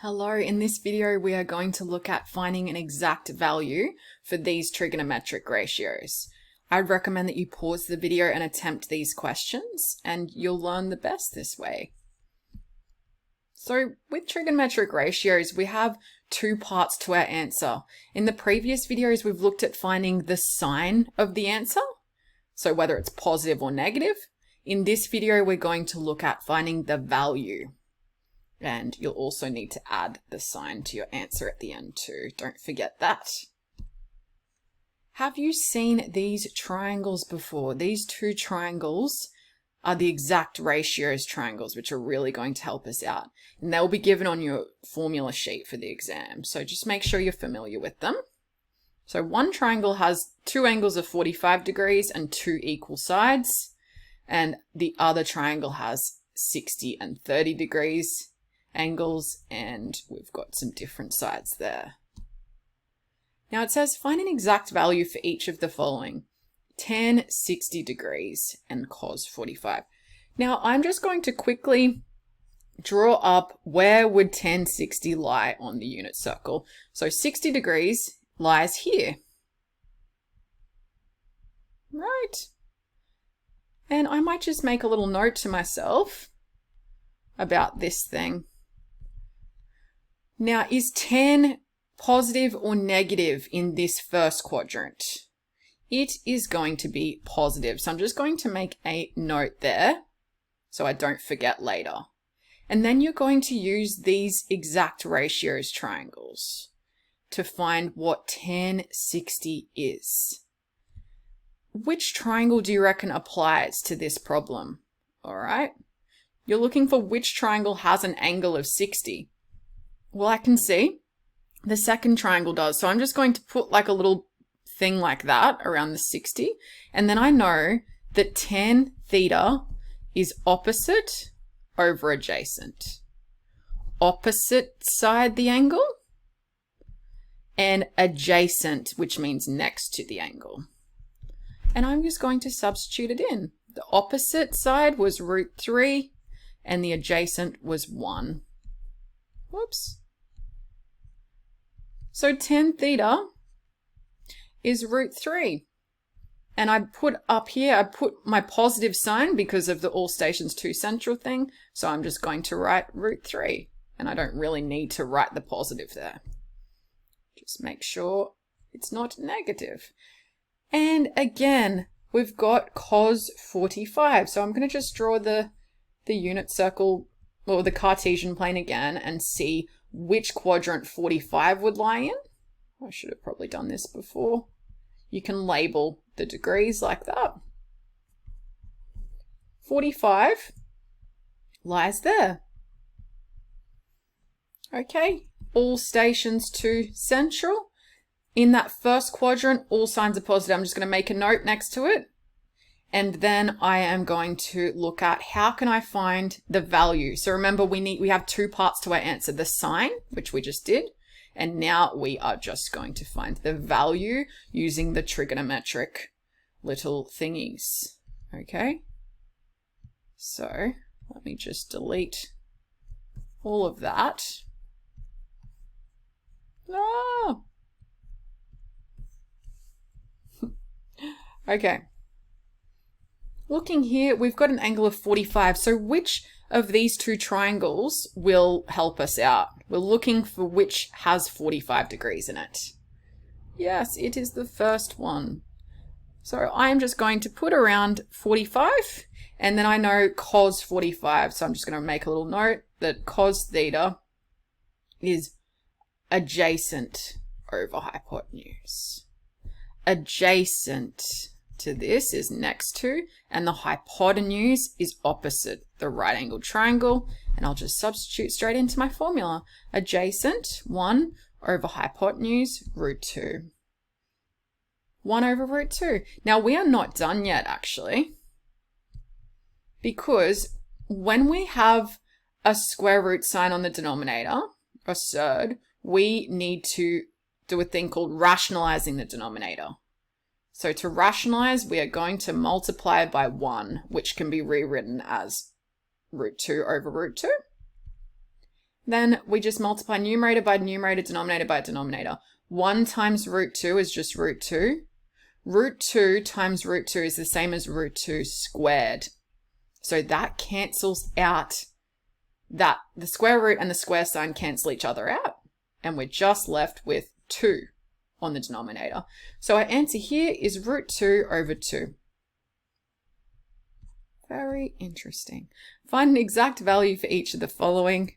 Hello, in this video we are going to look at finding an exact value for these trigonometric ratios. I'd recommend that you pause the video and attempt these questions, and you'll learn the best this way. So with trigonometric ratios, we have two parts to our answer. In the previous videos, we've looked at finding the sign of the answer, so whether it's positive or negative. In this video, we're going to look at finding the value. And you'll also need to add the sign to your answer at the end too. Don't forget that. Have you seen these triangles before? These two triangles are the exact ratios triangles, which are really going to help us out. And they'll be given on your formula sheet for the exam. So just make sure you're familiar with them. So one triangle has two angles of 45 degrees and two equal sides. And the other triangle has 60 and 30 degrees angles, and we've got some different sides there. Now it says find an exact value for each of the following: tan 60 degrees and cos 45. Now I'm just going to quickly draw up where would tan 60 lie on the unit circle. So 60 degrees lies here. Right. And I might just make a little note to myself about this thing. Now, is tan positive or negative in this first quadrant? It is going to be positive. So I'm just going to make a note there so I don't forget later. And then you're going to use these exact ratios triangles to find what tan 60 is. Which triangle do you reckon applies to this problem? All right. You're looking for which triangle has an angle of 60. Well, I can see the second triangle does. So I'm just going to put like a little thing like that around the 60. And then I know that tan theta is opposite over adjacent. Opposite side the angle and adjacent, which means next to the angle. And I'm just going to substitute it in. The opposite side was √3 and the adjacent was 1. Whoops. So tan theta is √3. And I put up here, I put my positive sign because of the all stations 2 central thing. So I'm just going to write √3. And I don't really need to write the positive there. Just make sure it's not negative. And again, we've got cos 45. So I'm going to just draw the unit circle or the Cartesian plane again and see which quadrant 45 would lie in. I should have probably done this before. You can label the degrees like that. 45 lies there. Okay, all stations 2 central. In that first quadrant, all signs are positive. I'm just going to make a note next to it. And then I am going to look at how can I find the value. So remember, we have two parts to our answer: the sign, which we just did, and now we are just going to find the value using the trigonometric little thingies. Okay. So let me just delete all of that. Ah! Okay. Looking here, we've got an angle of 45. So which of these two triangles will help us out? We're looking for which has 45 degrees in it. Yes, it is the first one. So I'm just going to put around 45, and then I know cos 45. So I'm just going to make a little note that cos theta is adjacent over hypotenuse. Adjacent to this is next to, and the hypotenuse is opposite the right angled triangle. And I'll just substitute straight into my formula. Adjacent, 1 over hypotenuse, √2. 1 over √2. Now we are not done yet, actually, because when we have a square root sign on the denominator, a surd, we need to do a thing called rationalizing the denominator. So to rationalize, we are going to multiply by 1, which can be rewritten as √2 over √2. then we just multiply numerator by numerator, denominator by denominator. 1 times root 2 is just root 2. Root 2 times root 2 is the same as root 2 squared. So that cancels out that. The square root and the square sign cancel each other out. And we're just left with 2 on the denominator. So our answer here is root 2 over 2. Very interesting. Find an exact value for each of the following.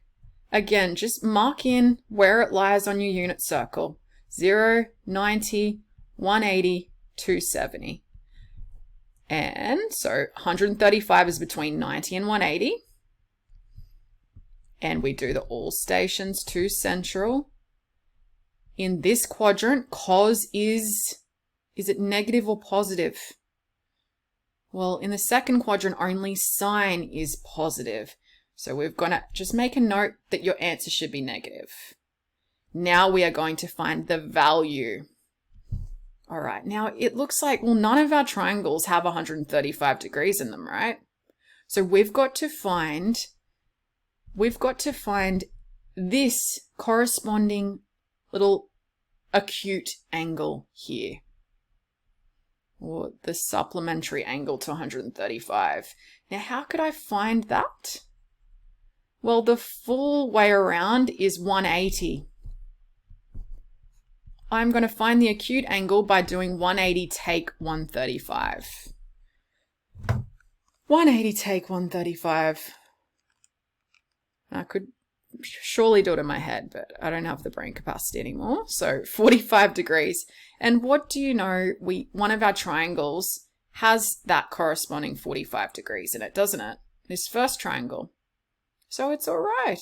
Again, just mark in where it lies on your unit circle. 0, 90, 180, 270. And so 135 is between 90 and 180. And we do the all stations to central. In this quadrant, cos is it negative or positive? Well, in the second quadrant, only sine is positive. So we're going to just make a note that your answer should be negative. Now we are going to find the value. All right, now it looks like, well, none of our triangles have 135 degrees in them, right? So we've got to find this corresponding little acute angle here, or the supplementary angle to 135. Now, how could I find that? Well, the full way around is 180. I'm going to find the acute angle by doing 180 take 135. 180 take 135. I could surely do it in my head, but I don't have the brain capacity anymore. So 45 degrees. And what do you know? One of our triangles has that corresponding 45 degrees in it, doesn't it? This first triangle. So it's all right.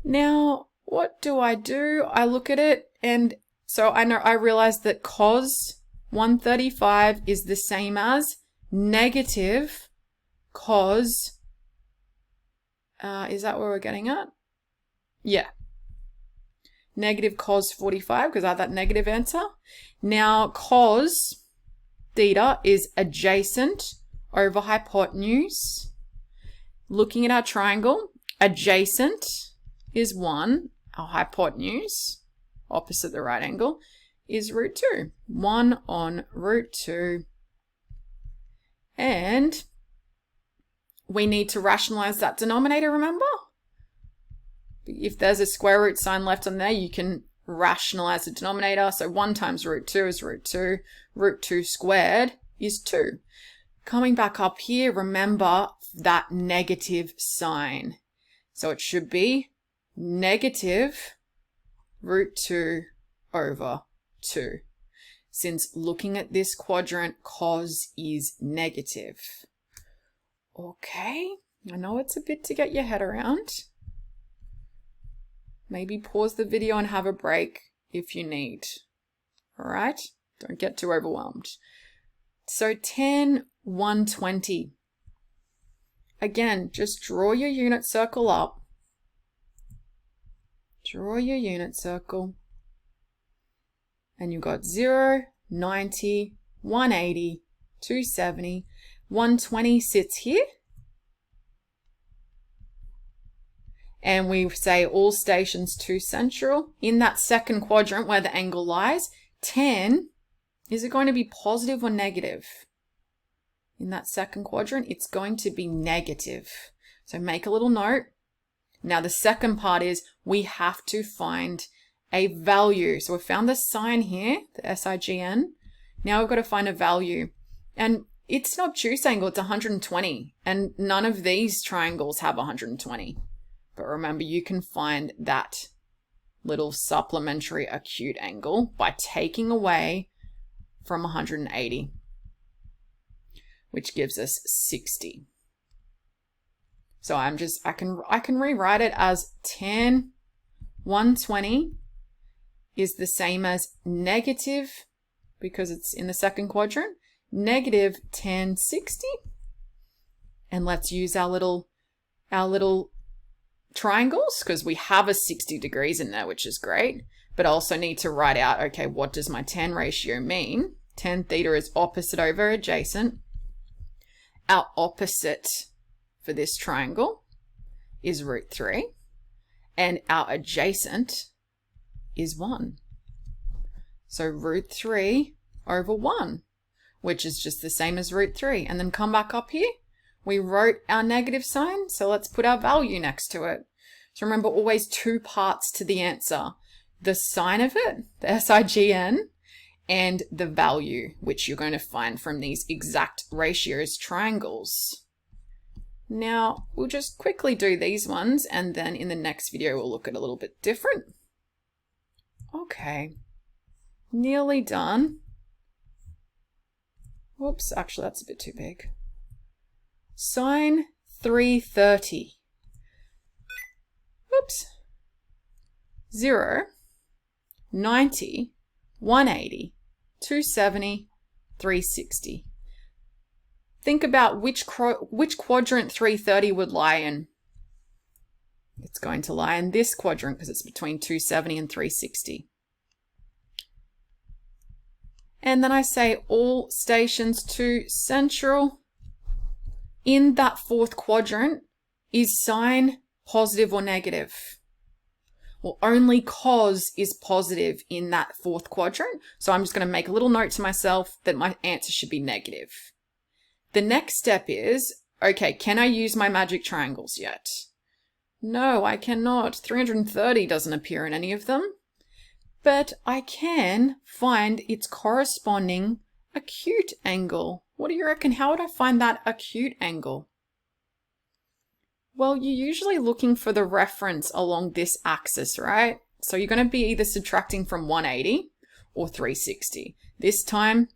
Now, what do? I look at it, and so I realize that cos 135 is the same as negative cos, is that where we're getting at? Yeah. Negative cos 45, because I had that negative answer. Now, cos theta is adjacent over hypotenuse. Looking at our triangle, adjacent is 1. Our hypotenuse, opposite the right angle, is root 2. 1 on root 2. And we need to rationalize that denominator, remember? If there's a square root sign left on there, you can rationalize the denominator. So 1 times root 2 is root 2. Root 2 squared is 2. Coming back up here, remember that negative sign. So it should be negative root 2 over 2. Since looking at this quadrant, cos is negative. Okay, I know it's a bit to get your head around. Maybe pause the video and have a break if you need. All right, don't get too overwhelmed. So 10, 120. Again, just draw your unit circle up. Draw your unit circle. And you've got 0, 90, 180, 270, 120 sits here. And we say all stations to central. In that second quadrant where the angle lies, 10, is it going to be positive or negative? In that second quadrant, it's going to be negative. So make a little note. Now the second part is we have to find a value. So we found the sign here, the SIGN. Now we've got to find a value. And it's an obtuse angle, it's 120. And none of these triangles have 120. But remember, you can find that little supplementary acute angle by taking away from 180, which gives us 60. So I can rewrite it as 10, 120 is the same as negative, because it's in the second quadrant, negative 10, 60. And let's use our little triangles, because we have a 60 degrees in there, which is great. But I also need to write out, okay, what does my tan ratio mean? Tan theta is opposite over adjacent. Our opposite for this triangle is root 3. and our adjacent is 1. So root 3 over 1, which is just the same as root 3. And then come back up here. We wrote our negative sign, so let's put our value next to it. So remember, always 2 parts to the answer. The sign of it, the SIGN, and the value, which you're going to find from these exact ratios triangles. Now, we'll just quickly do these ones, and then in the next video, we'll look at a little bit different. Okay, nearly done. Whoops, actually, that's a bit too big. Sine 330. Whoops. 0, 90, 180, 270, 360. Think about which quadrant 330 would lie in. It's going to lie in this quadrant because it's between 270 and 360. And then I say all stations to central. In that 4th quadrant, is sine positive or negative? Well, only cos is positive in that 4th quadrant. So I'm just going to make a little note to myself that my answer should be negative. The next step is, okay, can I use my magic triangles yet? No, I cannot. 330 doesn't appear in any of them. But I can find its corresponding acute angle. What do you reckon? How would I find that acute angle? Well, you're usually looking for the reference along this axis, right? So you're going to be either subtracting from 180 or 360. This time,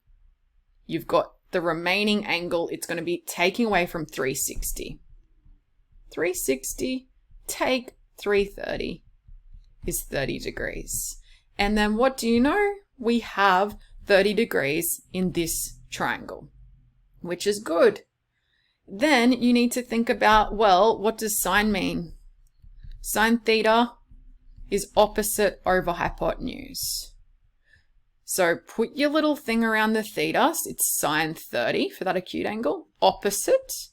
you've got the remaining angle. It's going to be taking away from 360. 360, take 330 is 30 degrees. And then what do you know? We have 30 degrees in this triangle, which is good. Then you need to think about, well, what does sine mean? Sine theta is opposite over hypotenuse. So put your little thing around the theta. It's sine 30 for that acute angle. Opposite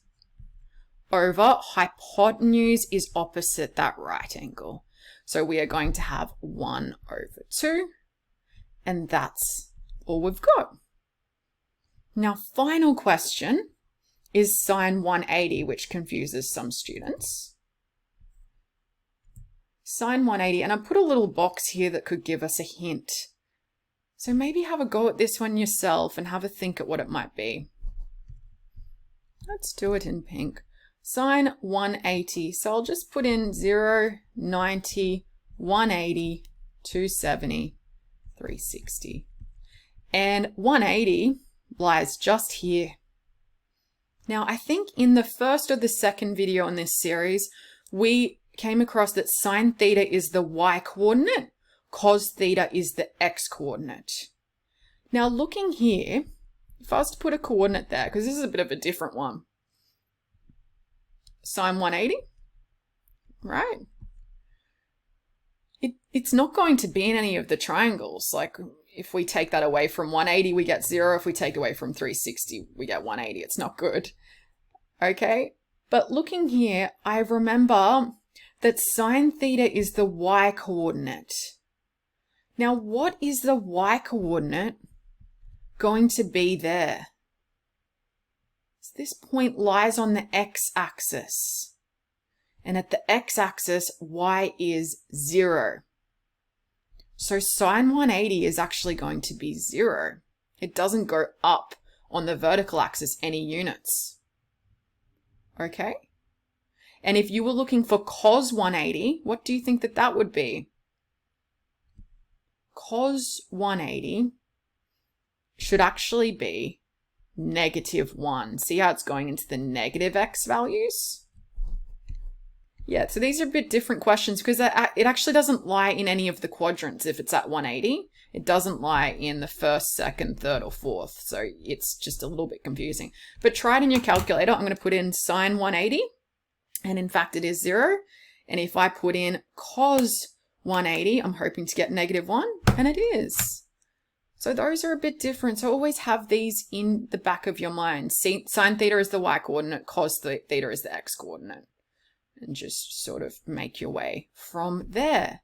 over hypotenuse is opposite that right angle. So we are going to have 1 over 2. And that's all we've got. Now, final question is sine 180, which confuses some students. Sine 180, and I put a little box here that could give us a hint. So maybe have a go at this one yourself and have a think at what it might be. Let's do it in pink. Sine 180, so I'll just put in 0, 90, 180, 270, 360. And 180 lies just here. Now, I think in the first or the second video in this series, we came across that sine theta is the y coordinate, cos theta is the x coordinate. Now, looking here, if I was to put a coordinate there, because this is a bit of a different one, sine 180, right? It's not going to be in any of the triangles. Like, if we take that away from 180, we get 0. If we take away from 360, we get 180. It's not good. Okay? But looking here, I remember that sine theta is the y coordinate. Now, what is the y coordinate going to be there? So this point lies on the x-axis. And at the x-axis, y is 0. So sine 180 is actually going to be 0. It doesn't go up on the vertical axis any units. Okay? And if you were looking for cos 180, what do you think that that would be? Cos 180 should actually be -1. See how it's going into the negative x values? Yeah, so these are a bit different questions because it actually doesn't lie in any of the quadrants if it's at 180. It doesn't lie in the first, second, third, or fourth. So it's just a little bit confusing. But try it in your calculator. I'm going to put in sine 180. And in fact, it is 0. And if I put in cos 180, I'm hoping to get -1. And it is. So those are a bit different. So always have these in the back of your mind. Sine theta is the y coordinate. Cos theta is the x coordinate. and just sort of make your way from there.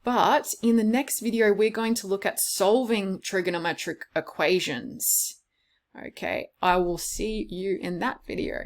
But in the next video, we're going to look at solving trigonometric equations. Okay, I will see you in that video.